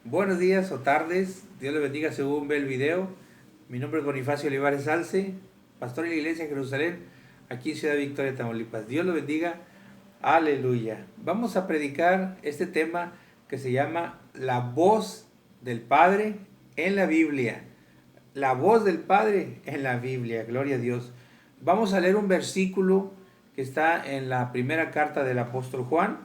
Buenos días o tardes, Dios le bendiga según ve el video. Mi nombre es Bonifacio Olivares Salce, pastor en la iglesia de Jerusalén, aquí en Ciudad Victoria, Tamaulipas. Dios lo bendiga, aleluya. Vamos a predicar este tema que se llama la voz del Padre en la Biblia. La voz del Padre en la Biblia, gloria a Dios. Vamos a leer un versículo que está en la primera carta del apóstol Juan,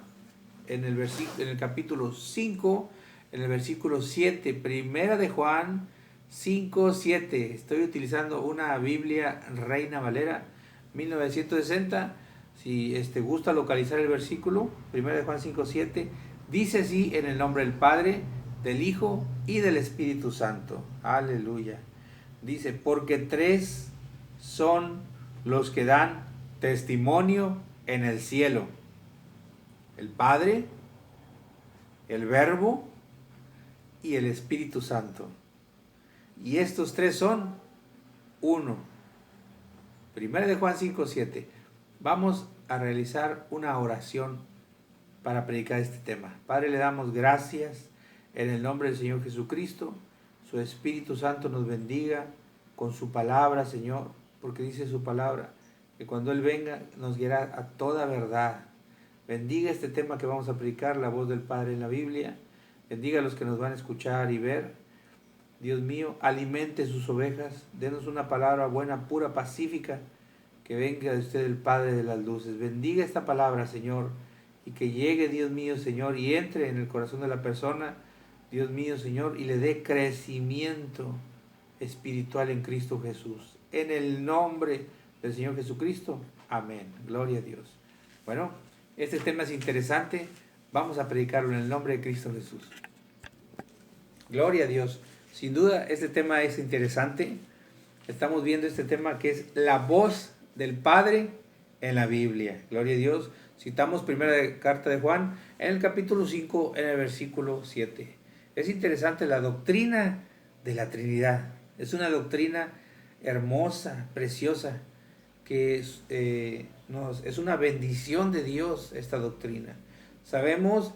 en el capítulo 5, en el versículo 7, primera de Juan 5, 7. Estoy utilizando una Biblia Reina Valera 1960. Si gusta localizar el versículo, primera de Juan 5, 7, dice así: en el nombre del Padre, del Hijo y del Espíritu Santo. Aleluya. Dice: porque tres son los que dan testimonio en el cielo: el Padre, el Verbo y el Espíritu Santo. Y estos tres son uno. Primera de Juan 5:7. Vamos a realizar una oración para predicar este tema. Padre, le damos gracias en el nombre del Señor Jesucristo. Su Espíritu Santo nos bendiga con su palabra, Señor, porque dice su palabra que cuando Él venga nos guiará a toda verdad. Bendiga este tema que vamos a predicar, la voz del Padre en la Biblia. Bendiga a los que nos van a escuchar y ver. Dios mío, alimente sus ovejas. Denos una palabra buena, pura, pacífica, que venga de usted, el Padre de las luces. Bendiga esta palabra, Señor, y que llegue, Dios mío, Señor, y entre en el corazón de la persona, Dios mío, Señor, y le dé crecimiento espiritual en Cristo Jesús. En el nombre del Señor Jesucristo. Amén. Gloria a Dios. Bueno, este tema es interesante. Vamos a predicarlo en el nombre de Cristo Jesús. Gloria a Dios. Sin duda, este tema es interesante. Estamos viendo este tema que es la voz del Padre en la Biblia. Gloria a Dios. Citamos primera carta de Juan en el capítulo 5, en el versículo 7. Es interesante la doctrina de la Trinidad. Es una doctrina hermosa, preciosa, que es una bendición de Dios esta doctrina. Sabemos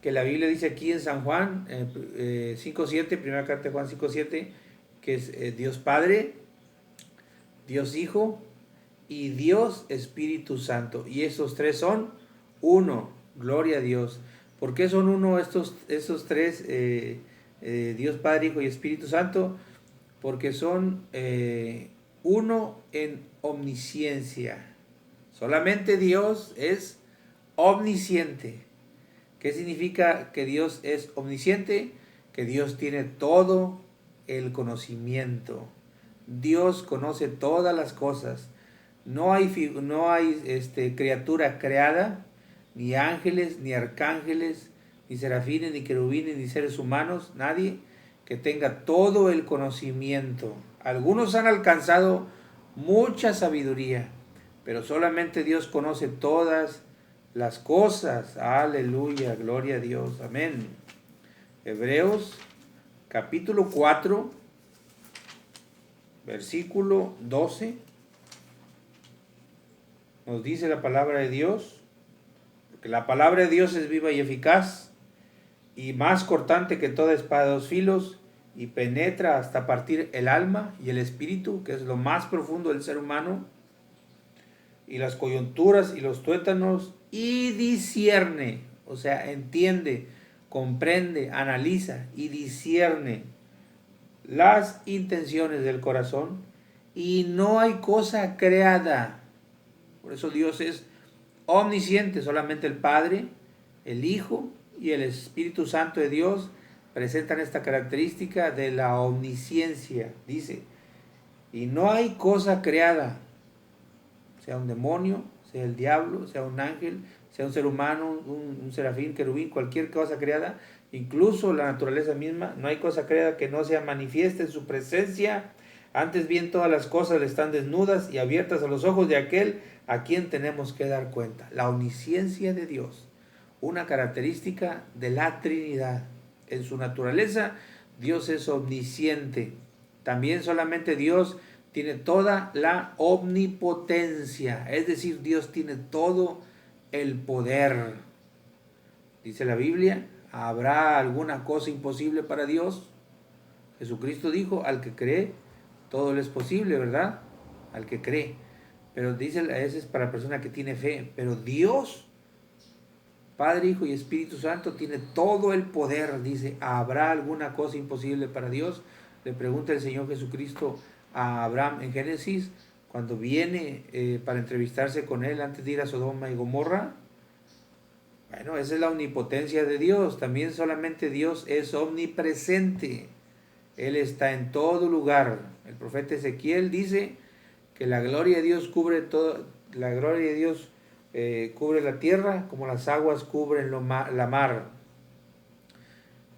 que la Biblia dice aquí en San Juan 5.7, primera carta de Juan 5.7, que es Dios Padre, Dios Hijo y Dios Espíritu Santo. Y esos tres son uno. Gloria a Dios. ¿Por qué son uno estos tres? Dios Padre, Hijo y Espíritu Santo. Porque son uno en omnisciencia. Solamente Dios es omnisciente. ¿Qué significa que Dios es omnisciente? Que Dios tiene todo el conocimiento. Dios conoce todas las cosas. No hay criatura creada, ni ángeles, ni arcángeles, ni serafines, ni querubines, ni seres humanos, nadie que tenga todo el conocimiento. Algunos han alcanzado mucha sabiduría, pero solamente Dios conoce todas las cosas. Aleluya, gloria a Dios, amén. Hebreos capítulo 4, versículo 12, nos dice la palabra de Dios, que la palabra de Dios es viva y eficaz, y más cortante que toda espada de dos filos, y penetra hasta partir el alma y el espíritu, que es lo más profundo del ser humano, y las coyunturas y los tuétanos, y discierne, o sea, entiende, comprende, analiza y discierne las intenciones del corazón, y no hay cosa creada. Por eso Dios es omnisciente. Solamente el Padre, el Hijo y el Espíritu Santo de Dios presentan esta característica de la omnisciencia. Dice, y no hay cosa creada, sea un demonio, sea el diablo, sea un ángel, sea un ser humano, un serafín, querubín, cualquier cosa creada, incluso la naturaleza misma, no hay cosa creada que no sea manifiesta en su presencia. Antes bien, todas las cosas le están desnudas y abiertas a los ojos de aquel a quien tenemos que dar cuenta. La omnisciencia de Dios, una característica de la Trinidad. En su naturaleza, Dios es omnisciente. También solamente Dios tiene toda la omnipotencia, es decir, Dios tiene todo el poder. Dice la Biblia, ¿Habrá alguna cosa imposible para Dios? Jesucristo dijo, al que cree, todo le es posible, ¿verdad? Al que cree. Pero dice, ese es para la persona que tiene fe. Pero Dios, Padre, Hijo y Espíritu Santo, tiene todo el poder. Dice, ¿habrá alguna cosa imposible para Dios? Le pregunta el Señor Jesucristo a Abraham en Génesis, cuando viene para entrevistarse con él antes de ir a Sodoma y Gomorra. Bueno, esa es la omnipotencia de Dios. También solamente Dios es omnipresente. Él está en todo lugar. El profeta Ezequiel dice que la gloria de Dios cubre todo, la gloria de Dios cubre la tierra como las aguas cubren la mar.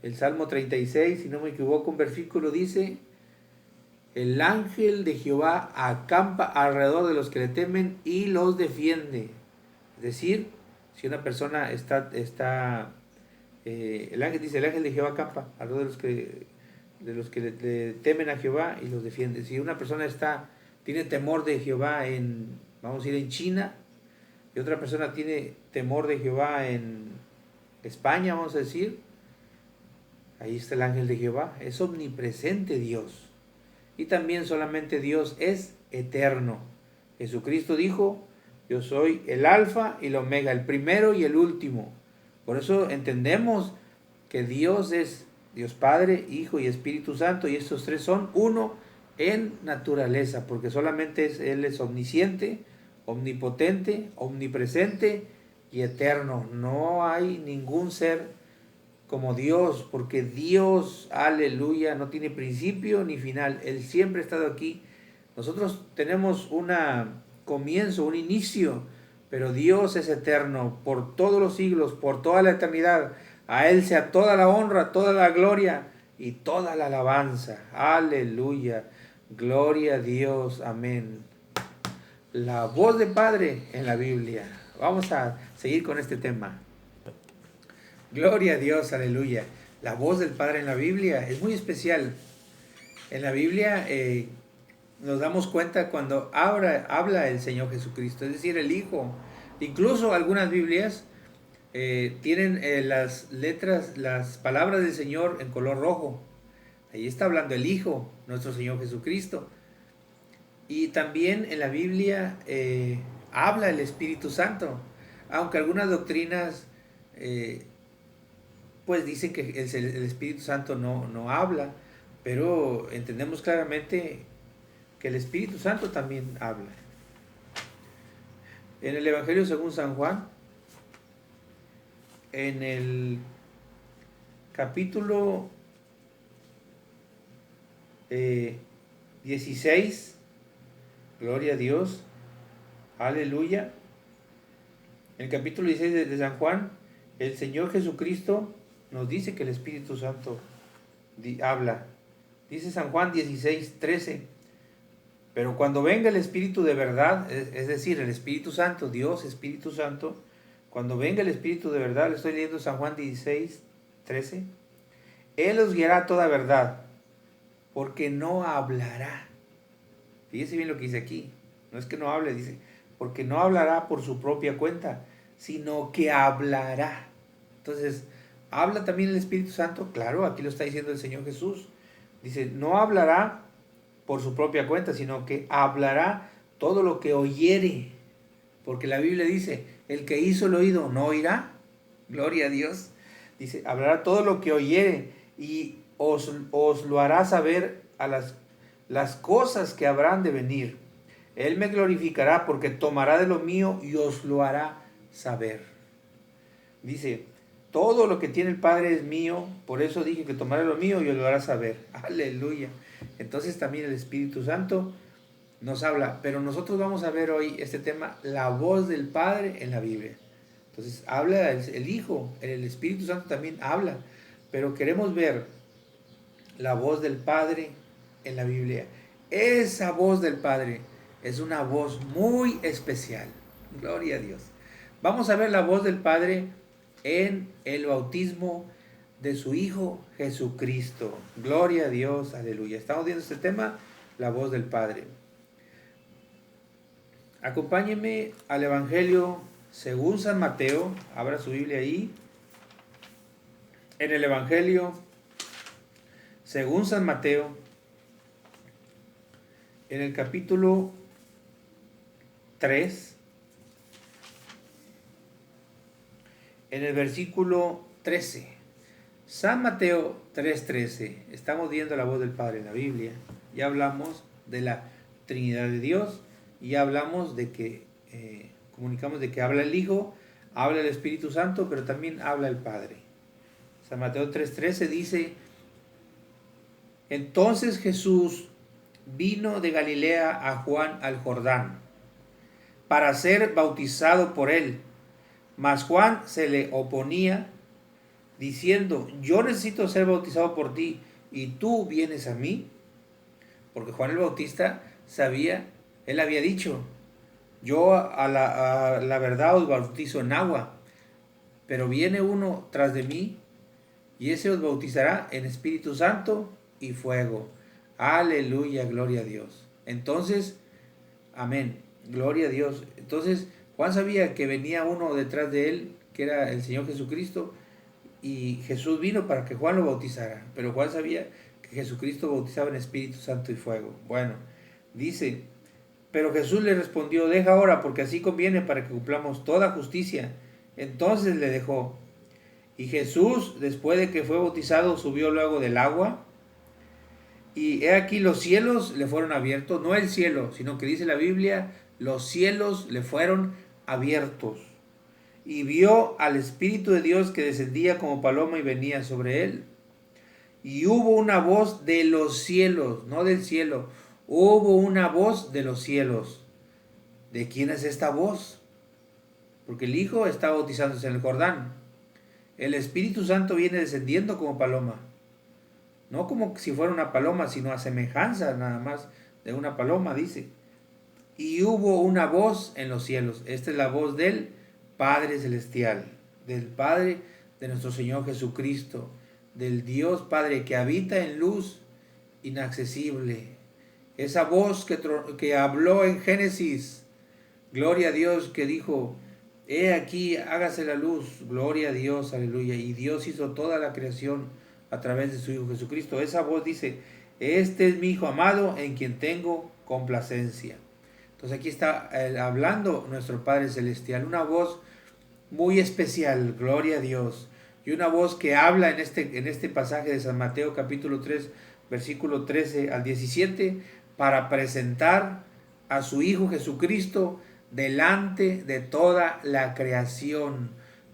El Salmo 36, si no me equivoco, un versículo dice, el ángel de Jehová acampa alrededor de los que le temen y los defiende. Es decir, si una persona el ángel dice, el ángel de Jehová acampa alrededor de los que le temen a Jehová y los defiende. Si una persona tiene temor de Jehová vamos a ir en China, y otra persona tiene temor de Jehová en España, vamos a decir, ahí está el ángel de Jehová. Es omnipresente Dios. Y también solamente Dios es eterno. Jesucristo dijo, yo soy el alfa y el omega, el primero y el último. Por eso entendemos que Dios es Dios Padre, Hijo y Espíritu Santo, y estos tres son uno en naturaleza, porque solamente Él es omnisciente, omnipotente, omnipresente y eterno. No hay ningún ser como Dios, porque Dios, aleluya, no tiene principio ni final. Él siempre ha estado aquí. Nosotros tenemos un comienzo, un inicio, pero Dios es eterno por todos los siglos, por toda la eternidad. A Él sea toda la honra, toda la gloria y toda la alabanza. Aleluya. Gloria a Dios. Amén. La voz del Padre en la Biblia. Vamos a seguir con este tema. Gloria a Dios, aleluya. La voz del Padre en la Biblia es muy especial. En la Biblia nos damos cuenta cuando habla el Señor Jesucristo, es decir, el Hijo. Incluso algunas Biblias tienen las letras, las palabras del Señor en color rojo. Ahí está hablando el Hijo, nuestro Señor Jesucristo. Y también en la Biblia habla el Espíritu Santo, aunque algunas doctrinas pues dicen que el Espíritu Santo no habla, pero entendemos claramente que el Espíritu Santo también habla. En el Evangelio según San Juan, en el capítulo 16, gloria a Dios, aleluya. En el capítulo 16 de San Juan, el Señor Jesucristo nos dice que el Espíritu Santo habla. Dice San Juan 16:13, pero cuando venga el Espíritu de verdad, es decir, el Espíritu Santo, Dios Espíritu Santo, cuando venga el Espíritu de verdad, le estoy leyendo San Juan 16:13, Él os guiará a toda verdad, porque no hablará. Fíjese bien lo que dice aquí, no es que no hable, dice, porque no hablará por su propia cuenta, sino que hablará. Entonces, ¿habla también el Espíritu Santo? Claro, aquí lo está diciendo el Señor Jesús. Dice, no hablará por su propia cuenta, sino que hablará todo lo que oyere. Porque la Biblia dice, el que hizo el oído no oirá. Gloria a Dios. Dice, hablará todo lo que oyere y os lo hará saber a las cosas que habrán de venir. Él me glorificará porque tomará de lo mío y os lo hará saber. Dice, todo lo que tiene el Padre es mío, por eso dije que tomará lo mío y os lo hará saber. Aleluya. Entonces también el Espíritu Santo nos habla, pero nosotros vamos a ver hoy este tema, la voz del Padre en la Biblia. Entonces habla el Hijo, el Espíritu Santo también habla, pero queremos ver la voz del Padre en la Biblia. Esa voz del Padre es una voz muy especial. Gloria a Dios. Vamos a ver la voz del Padre en el bautismo de su Hijo Jesucristo. Gloria a Dios, aleluya. Estamos viendo este tema, la voz del Padre. Acompáñenme al Evangelio según San Mateo. Abra su Biblia ahí. En el Evangelio, según San Mateo, en el capítulo 3, en el versículo 13. San Mateo 3:13. Estamos viendo la voz del Padre en la Biblia. Ya hablamos de la Trinidad de Dios. Y ya hablamos de que, comunicamos de que habla el Hijo, habla el Espíritu Santo, pero también habla el Padre. San Mateo 3:13 dice: entonces Jesús vino de Galilea a Juan al Jordán para ser bautizado por él. Mas Juan se le oponía, diciendo: yo necesito ser bautizado por ti, y tú vienes a mí. Porque Juan el Bautista sabía, él había dicho: yo a la verdad os bautizo en agua, pero viene uno tras de mí, y ese os bautizará en Espíritu Santo y fuego. Aleluya, gloria a Dios. Entonces, amén, gloria a Dios. Entonces, Juan sabía que venía uno detrás de él, que era el Señor Jesucristo, y Jesús vino para que Juan lo bautizara. Pero Juan sabía que Jesucristo bautizaba en Espíritu Santo y fuego. Bueno, dice: pero Jesús le respondió: deja ahora, porque así conviene para que cumplamos toda justicia. Entonces le dejó. Y Jesús, después de que fue bautizado, subió luego del agua. Y he aquí los cielos le fueron abiertos, no el cielo, sino que dice la Biblia, los cielos le fueron abiertos. Y vio al Espíritu de Dios que descendía como paloma y venía sobre él. Y hubo una voz de los cielos, no del cielo, hubo una voz de los cielos. ¿De quién es esta voz? Porque el Hijo está bautizándose en el Jordán. El Espíritu Santo viene descendiendo como paloma. No como si fuera una paloma, sino a semejanza nada más de una paloma, dice. Y hubo una voz en los cielos. Esta es la voz del Padre Celestial, del Padre de nuestro Señor Jesucristo, del Dios Padre que habita en luz inaccesible. Esa voz que habló en Génesis, gloria a Dios, que dijo: he aquí, hágase la luz, gloria a Dios, aleluya. Y Dios hizo toda la creación a través de su Hijo Jesucristo. Esa voz dice: este es mi Hijo amado en quien tengo complacencia. Entonces aquí está hablando nuestro Padre Celestial, una voz muy especial, gloria a Dios. Y una voz que habla en este pasaje de San Mateo capítulo 3, versículo 13 al 17, para presentar a su Hijo Jesucristo delante de toda la creación.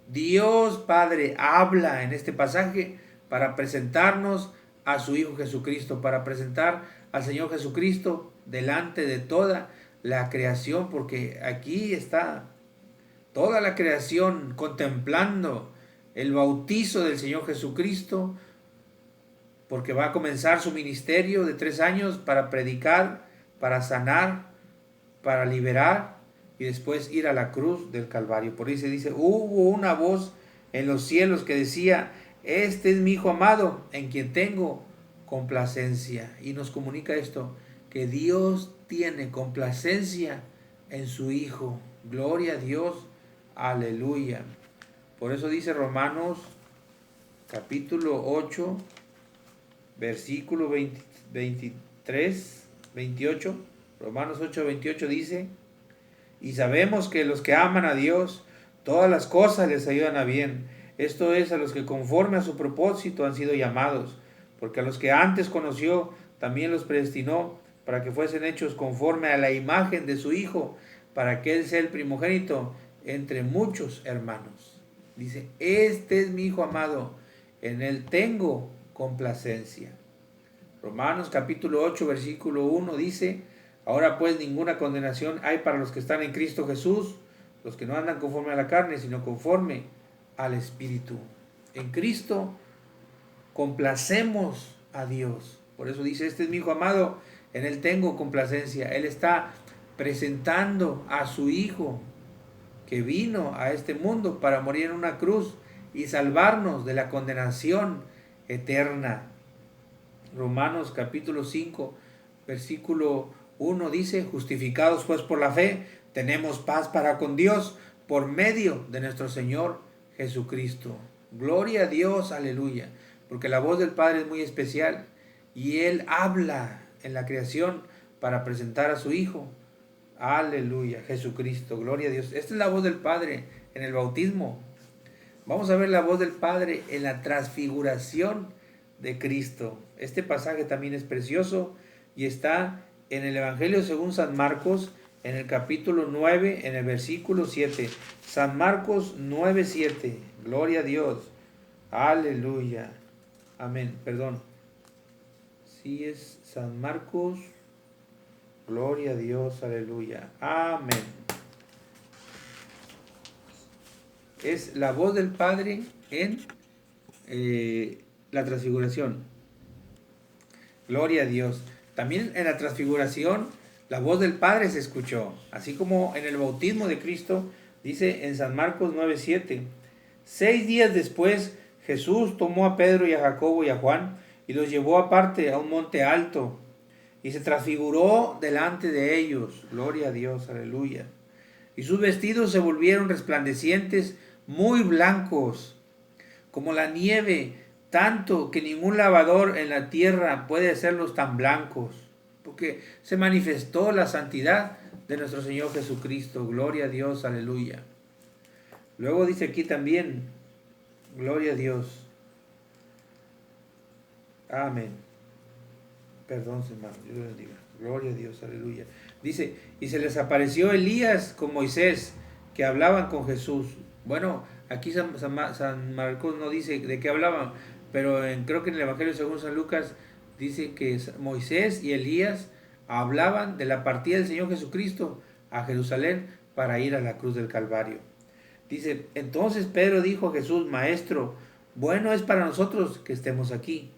Dios Padre habla en este pasaje para presentarnos a su Hijo Jesucristo, para presentar al Señor Jesucristo delante de toda la creación, porque aquí está toda la creación contemplando el bautizo del Señor Jesucristo, porque va a comenzar su ministerio de 3 años para predicar, para sanar, para liberar y después ir a la cruz del Calvario. Por ahí se dice: hubo una voz en los cielos que decía: este es mi Hijo amado en quien tengo complacencia. Y nos comunica esto, que Dios tiene complacencia en su Hijo. Gloria a Dios, aleluya. Por eso dice Romanos capítulo 8, versículo 23, 28. Romanos 8, 28 dice: y sabemos que los que aman a Dios, todas las cosas les ayudan a bien. Esto es, a los que conforme a su propósito han sido llamados. Porque a los que antes conoció, también los predestinó para que fuesen hechos conforme a la imagen de su Hijo, para que Él sea el primogénito entre muchos hermanos. Dice: este es mi Hijo amado, en Él tengo complacencia. Romanos capítulo 8, versículo 1 dice: ahora pues ninguna condenación hay para los que están en Cristo Jesús, los que no andan conforme a la carne, sino conforme al Espíritu. En Cristo complacemos a Dios. Por eso dice: este es mi Hijo amado, en Él tengo complacencia. Él está presentando a su Hijo, que vino a este mundo para morir en una cruz y salvarnos de la condenación eterna. Romanos capítulo 5, versículo 1 dice: justificados pues por la fe, tenemos paz para con Dios por medio de nuestro Señor Jesucristo. Gloria a Dios, aleluya. Porque la voz del Padre es muy especial y Él habla en la creación para presentar a su Hijo. Aleluya, Jesucristo, gloria a Dios. Esta es la voz del Padre en el bautismo. Vamos a ver la voz del Padre en la transfiguración de Cristo. Este pasaje también es precioso y está en el Evangelio según San Marcos, en el capítulo 9, en el versículo 7. San Marcos 9, 7. Gloria a Dios. Aleluya. Amén. Perdón. Sí es San Marcos. Gloria a Dios. Aleluya. Amén. Es la voz del Padre en la transfiguración. Gloria a Dios. También en la transfiguración la voz del Padre se escuchó, así como en el bautismo de Cristo, dice en San Marcos 9:7. 6 días después Jesús tomó a Pedro y a Jacobo y a Juan y los llevó aparte a un monte alto y se transfiguró delante de ellos. Gloria a Dios, aleluya. Y sus vestidos se volvieron resplandecientes, muy blancos, como la nieve, tanto que ningún lavador en la tierra puede hacerlos tan blancos, porque se manifestó la santidad de nuestro Señor Jesucristo. Gloria a Dios, aleluya. Luego dice aquí también, gloria a Dios. Amén. Perdón, hermano, Dios les bendiga. Gloria a Dios, aleluya. Dice, y se les apareció Elías con Moisés, que hablaban con Jesús. Bueno, aquí San Marcos no dice de qué hablaban, pero creo que en el Evangelio según San Lucas dice que Moisés y Elías hablaban de la partida del Señor Jesucristo a Jerusalén para ir a la cruz del Calvario. Dice, entonces Pedro dijo a Jesús, Maestro, bueno es para nosotros que estemos aquí.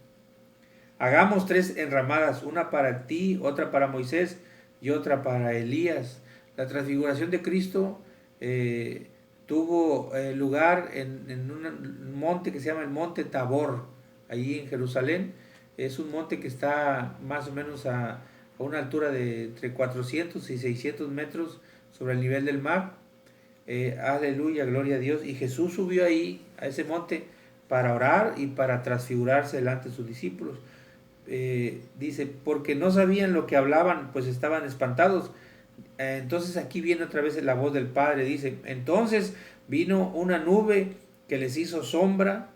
Hagamos 3 enramadas, una para ti, otra para Moisés y otra para Elías. La transfiguración de Cristo tuvo lugar en un monte que se llama el Monte Tabor, allí en Jerusalén. Es un monte que está más o menos a una altura de entre 400 y 600 metros sobre el nivel del mar. Aleluya, gloria a Dios. Y Jesús subió ahí, a ese monte, para orar y para transfigurarse delante de sus discípulos. Dice, porque no sabían lo que hablaban, pues estaban espantados. Entonces aquí viene otra vez la voz del Padre. Dice, entonces vino una nube que les hizo sombra,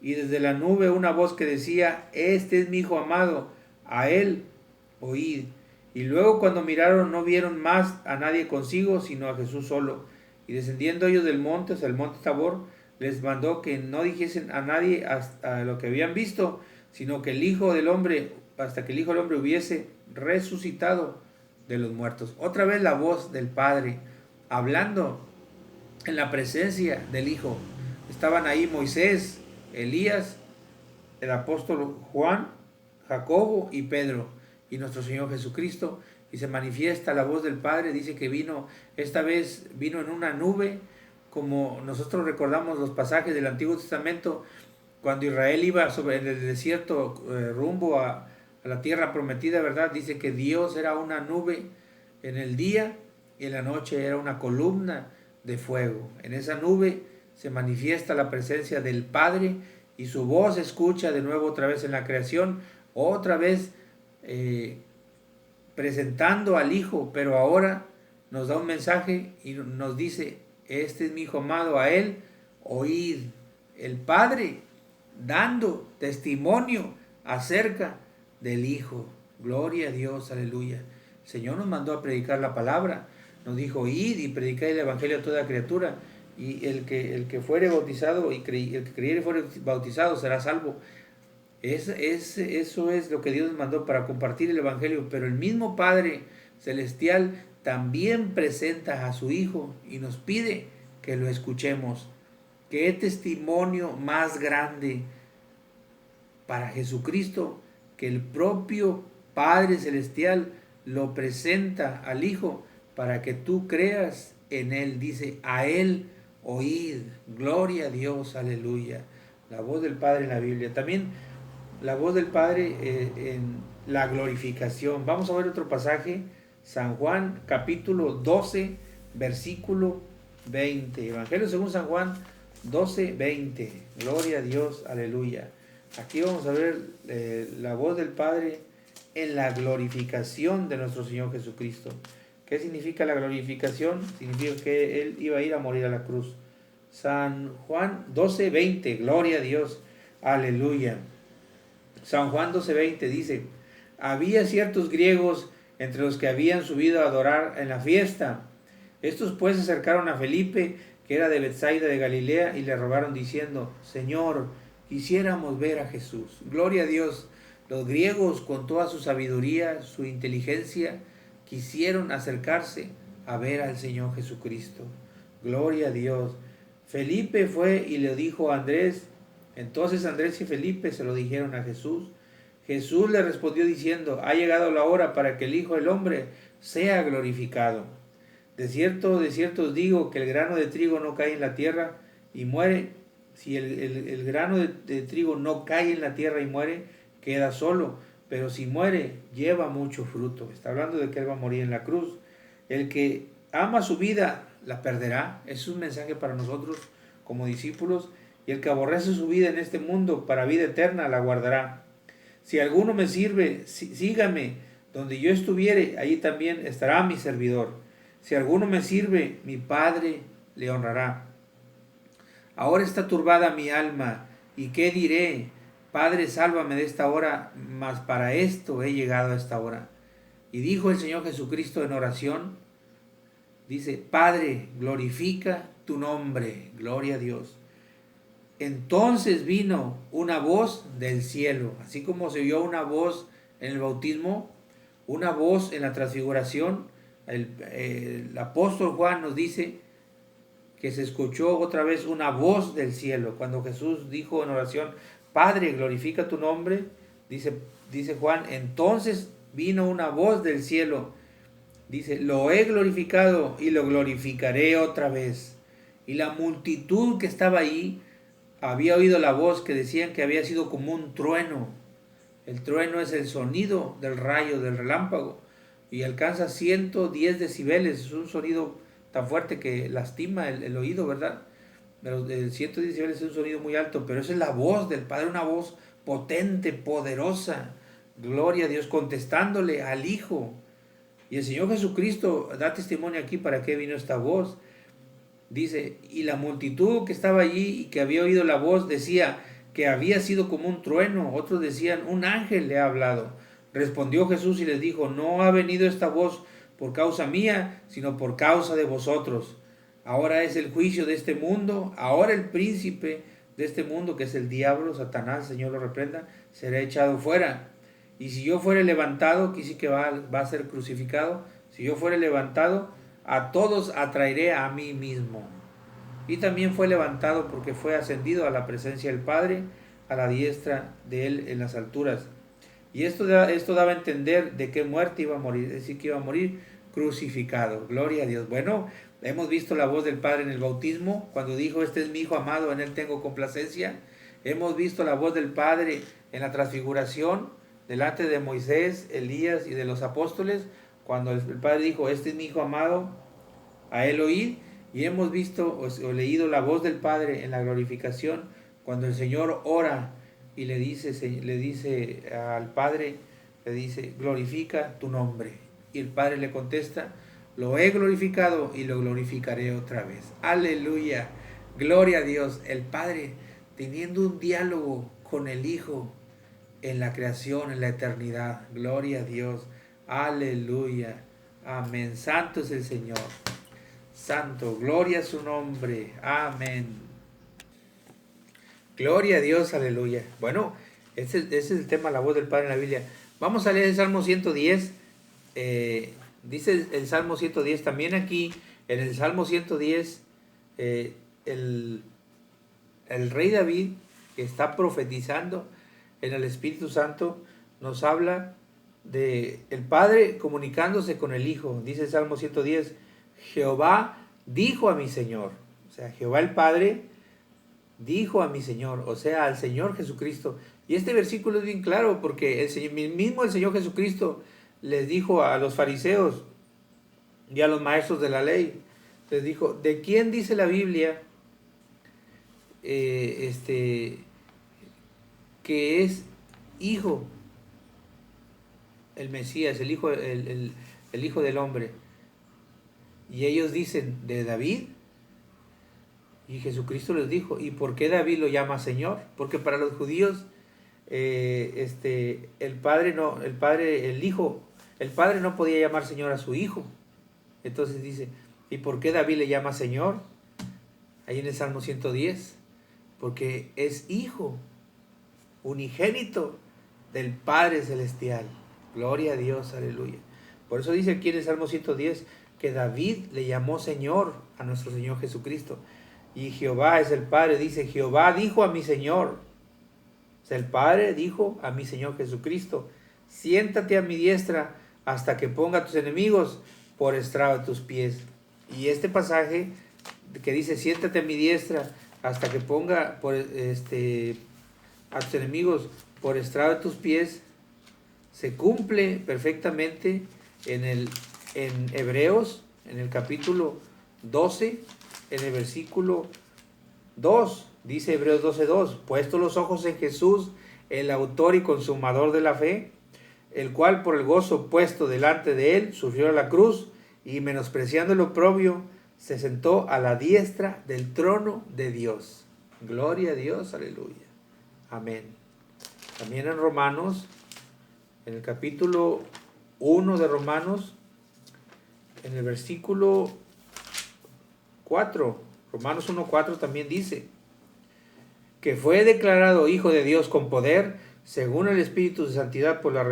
y desde la nube una voz que decía, este es mi Hijo amado, a él oíd. Y luego cuando miraron no vieron más a nadie consigo, sino a Jesús solo. Y descendiendo ellos del monte, o sea, el monte Tabor, les mandó que no dijesen a nadie hasta lo que habían visto, sino que el Hijo del Hombre, hasta que el Hijo del Hombre hubiese resucitado de los muertos. Otra vez la voz del Padre, hablando en la presencia del Hijo. Estaban ahí Moisés, Elías, el apóstol Juan, Jacobo y Pedro, y nuestro Señor Jesucristo, y se manifiesta la voz del Padre. Dice que vino, esta vez vino en una nube, como nosotros recordamos los pasajes del Antiguo Testamento, cuando Israel iba en el desierto rumbo a la tierra prometida, ¿verdad? Dice que Dios era una nube en el día y en la noche era una columna de fuego. En esa nube se manifiesta la presencia del Padre y su voz se escucha de nuevo otra vez en la creación, otra vez presentando al Hijo, pero ahora nos da un mensaje y nos dice, este es mi Hijo amado, a él oíd. El Padre dando testimonio acerca del Hijo. Gloria a Dios, aleluya. El Señor nos mandó a predicar la palabra, nos dijo, id y predicad el Evangelio a toda criatura, y el que fuere bautizado y el que creyere y fuere bautizado será salvo. Eso es lo que Dios nos mandó para compartir el Evangelio, pero el mismo Padre Celestial también presenta a su Hijo y nos pide que lo escuchemos. Qué testimonio más grande para Jesucristo, que el propio Padre Celestial lo presenta al Hijo para que tú creas en Él. Dice, a Él oíd. Gloria a Dios, aleluya. La voz del Padre en la Biblia. También la voz del Padre en la glorificación. Vamos a ver otro pasaje. San Juan, capítulo 12, versículo 20. Evangelio según San Juan 12:20. Gloria a Dios, aleluya. Aquí vamos a ver la voz del Padre en la glorificación de nuestro Señor Jesucristo. ¿Qué significa la glorificación? Significa que Él iba a ir a morir a la cruz. San Juan 12:20, gloria a Dios, aleluya. San Juan 12:20 dice: había ciertos griegos entre los que habían subido a adorar en la fiesta. Estos pues se acercaron a Felipe, que era de Betsaida de Galilea, y le rogaron diciendo: Señor, quisiéramos ver a Jesús. Gloria a Dios. Los griegos, con toda su sabiduría, su inteligencia, quisieron acercarse a ver al Señor Jesucristo. Gloria a Dios. Felipe fue y le dijo a Andrés. Entonces Andrés y Felipe se lo dijeron a Jesús. Jesús le respondió diciendo: ha llegado la hora para que el Hijo del Hombre sea glorificado. De cierto os digo que el grano de trigo no cae en la tierra y muere. Si el grano de trigo no cae en la tierra y muere, queda solo. Pero si muere, lleva mucho fruto. Está hablando de que Él va a morir en la cruz. El que ama su vida, la perderá. Es un mensaje para nosotros como discípulos. Y el que aborrece su vida en este mundo, para vida eterna, la guardará. Si alguno me sirve, sígame. Donde yo estuviere, allí también estará mi servidor. Si alguno me sirve, mi Padre le honrará. Ahora está turbada mi alma, ¿y qué diré? Padre, sálvame de esta hora, mas para esto he llegado a esta hora. Y dijo el Señor Jesucristo en oración, dice: Padre, glorifica tu nombre, gloria a Dios. Entonces vino una voz del cielo, así como se oyó una voz en el bautismo, una voz en la transfiguración. El apóstol Juan nos dice que se escuchó otra vez una voz del cielo. Cuando Jesús dijo en oración: Padre, glorifica tu nombre, dice Juan, entonces vino una voz del cielo. Dice: lo he glorificado y lo glorificaré otra vez. Y la multitud que estaba ahí había oído la voz, que decían que había sido como un trueno. El trueno es el sonido del rayo, del relámpago, y alcanza 110 decibeles. Es un sonido tan fuerte que lastima el oído, ¿verdad? El 110 decibeles es un sonido muy alto, pero esa es la voz del Padre, una voz potente, poderosa. Gloria a Dios, contestándole al Hijo. Y el Señor Jesucristo da testimonio aquí para qué vino esta voz. Dice: y la multitud que estaba allí y que había oído la voz decía que había sido como un trueno. Otros decían: un ángel le ha hablado. Respondió Jesús y les dijo: no ha venido esta voz por causa mía, sino por causa de vosotros. Ahora es el juicio de este mundo. Ahora el príncipe de este mundo, que es el diablo, Satanás, Señor lo reprenda, será echado fuera. Y si yo fuere levantado, que sí que va a ser crucificado, si yo fuere levantado, a todos atraeré a mí mismo. Y también fue levantado porque fue ascendido a la presencia del Padre, a la diestra de Él en las alturas. Y esto daba a entender de qué muerte iba a morir, es decir, que iba a morir crucificado. Gloria a Dios. Bueno, hemos visto la voz del Padre en el bautismo, cuando dijo: este es mi Hijo amado, en Él tengo complacencia. Hemos visto la voz del Padre en la transfiguración, delante de Moisés, Elías y de los apóstoles, cuando el Padre dijo: este es mi Hijo amado, a Él oíd. Y hemos visto o leído la voz del Padre en la glorificación, cuando el Señor ora y le dice al Padre, le dice: glorifica tu nombre. Y el Padre le contesta: lo he glorificado y lo glorificaré otra vez. Aleluya, gloria a Dios. El Padre teniendo un diálogo con el Hijo en la creación, en la eternidad. Gloria a Dios, aleluya, amén. Santo es el Señor, santo, gloria a su nombre, amén. Gloria a Dios, aleluya. Bueno, ese es el tema, la voz del Padre en la Biblia. Vamos a leer el Salmo 110. Dice el Salmo 110, también aquí, en el Salmo 110, el rey David, que está profetizando en el Espíritu Santo, nos habla de el Padre comunicándose con el Hijo. Dice el Salmo 110, Jehová dijo a mi Señor. O sea, Jehová el Padre dijo a mi Señor, o sea, al Señor Jesucristo. Y este versículo es bien claro, porque el Señor Jesucristo les dijo a los fariseos y a los maestros de la ley, les dijo: ¿de quién dice la Biblia que es hijo, el Mesías, el hijo, el hijo del hombre. Y ellos dicen, ¿de David? Y Jesucristo les dijo, ¿y por qué David lo llama Señor? Porque para los judíos el padre no podía llamar Señor a su hijo. Entonces dice, ¿y por qué David le llama Señor? Ahí en el Salmo 110, porque es hijo unigénito del Padre Celestial. Gloria a Dios, aleluya. Por eso dice aquí en el Salmo 110 que David le llamó Señor a nuestro Señor Jesucristo. Y Jehová es el Padre, dice, Jehová dijo a mi Señor. O sea, el Padre dijo a mi Señor Jesucristo, siéntate a mi diestra hasta que ponga a tus enemigos por estrado de tus pies. Y este pasaje que dice, siéntate a mi diestra hasta que ponga a tus enemigos por estrado de tus pies, se cumple perfectamente en Hebreos, en el capítulo 12, en el versículo 2, dice Hebreos 12:2, puesto los ojos en Jesús, el autor y consumador de la fe, el cual por el gozo puesto delante de él, sufrió la cruz, y menospreciando el oprobio, se sentó a la diestra del trono de Dios. Gloria a Dios, aleluya. Amén. También en Romanos, en el capítulo 1 de Romanos, en el versículo 4, Romanos 1:4 también dice, que fue declarado Hijo de Dios con poder, según el Espíritu de Santidad por la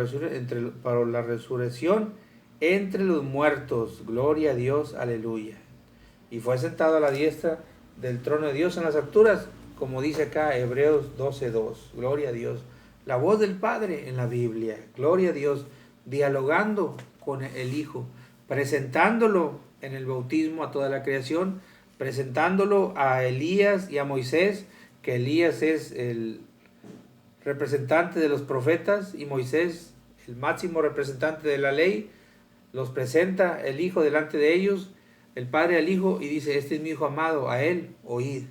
resurrección entre los muertos. Gloria a Dios, aleluya. Y fue sentado a la diestra del trono de Dios en las alturas, como dice acá Hebreos 12:2. Gloria a Dios. La voz del Padre en la Biblia. Gloria a Dios. Dialogando con el Hijo. Presentándolo en el bautismo a toda la creación. Presentándolo a Elías y a Moisés, que Elías es el representante de los profetas y Moisés el máximo representante de la ley. Los presenta el Hijo delante de ellos, el Padre al Hijo, y dice, este es mi Hijo amado, a él oíd.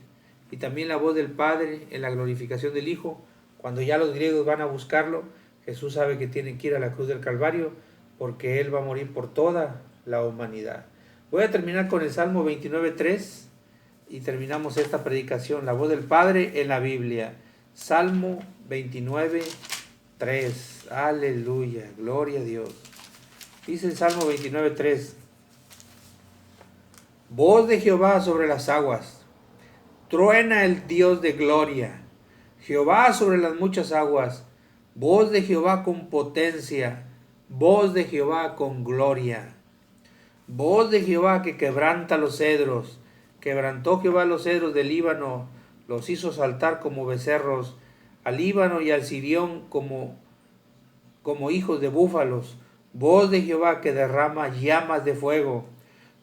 Y también la voz del Padre en la glorificación del Hijo. Cuando ya los griegos van a buscarlo, Jesús sabe que tiene que ir a la cruz del Calvario, porque él va a morir por toda la humanidad. Voy a terminar con el Salmo 29:3 y terminamos esta predicación. La voz del Padre en la Biblia. Salmo 29:3. Aleluya, gloria a Dios. Dice el Salmo 29:3. Voz de Jehová sobre las aguas. Truena el Dios de gloria. Jehová sobre las muchas aguas. Voz de Jehová con potencia. Voz de Jehová con gloria. Voz de Jehová que quebranta los cedros. Quebrantó Jehová los cedros del Líbano. Los hizo saltar como becerros. Al Líbano y al Sirión como hijos de búfalos. Voz de Jehová que derrama llamas de fuego.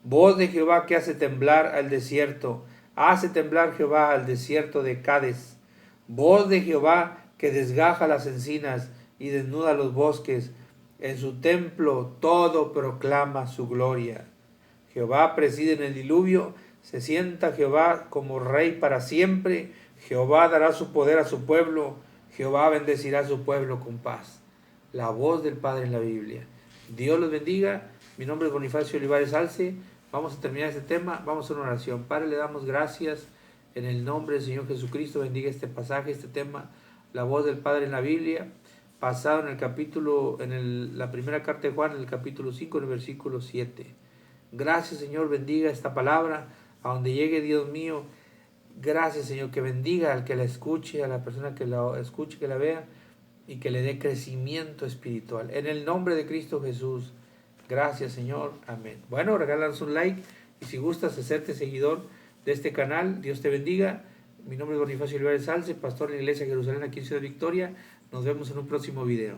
Voz de Jehová que hace temblar al desierto. Hace temblar Jehová al desierto de Cades. Voz de Jehová que desgaja las encinas y desnuda los bosques. En su templo todo proclama su gloria. Jehová preside en el diluvio. Se sienta Jehová como rey para siempre. Jehová dará su poder a su pueblo. Jehová bendecirá a su pueblo con paz. La voz del Padre en la Biblia. Dios los bendiga. Mi nombre es Bonifacio Olivares Alce. Vamos a terminar este tema. Vamos a hacer una oración. Padre, le damos gracias en el nombre del Señor Jesucristo. Bendiga este pasaje, este tema. La voz del Padre en la Biblia. Basado en el capítulo, la primera carta de Juan, en el capítulo 5, en el versículo 7. Gracias, Señor. Bendiga esta palabra. A donde llegue, Dios mío. Gracias, Señor. Que bendiga al que la escuche, a la persona que la escuche, que la vea. Y que le dé crecimiento espiritual. En el nombre de Cristo Jesús. Gracias, Señor. Amén. Bueno, regálanos un like. Y si gustas hacerte seguidor de este canal, Dios te bendiga. Mi nombre es Bonifacio Olivares Salce, pastor en la Iglesia de Jerusalén, aquí en Ciudad Victoria. Nos vemos en un próximo video.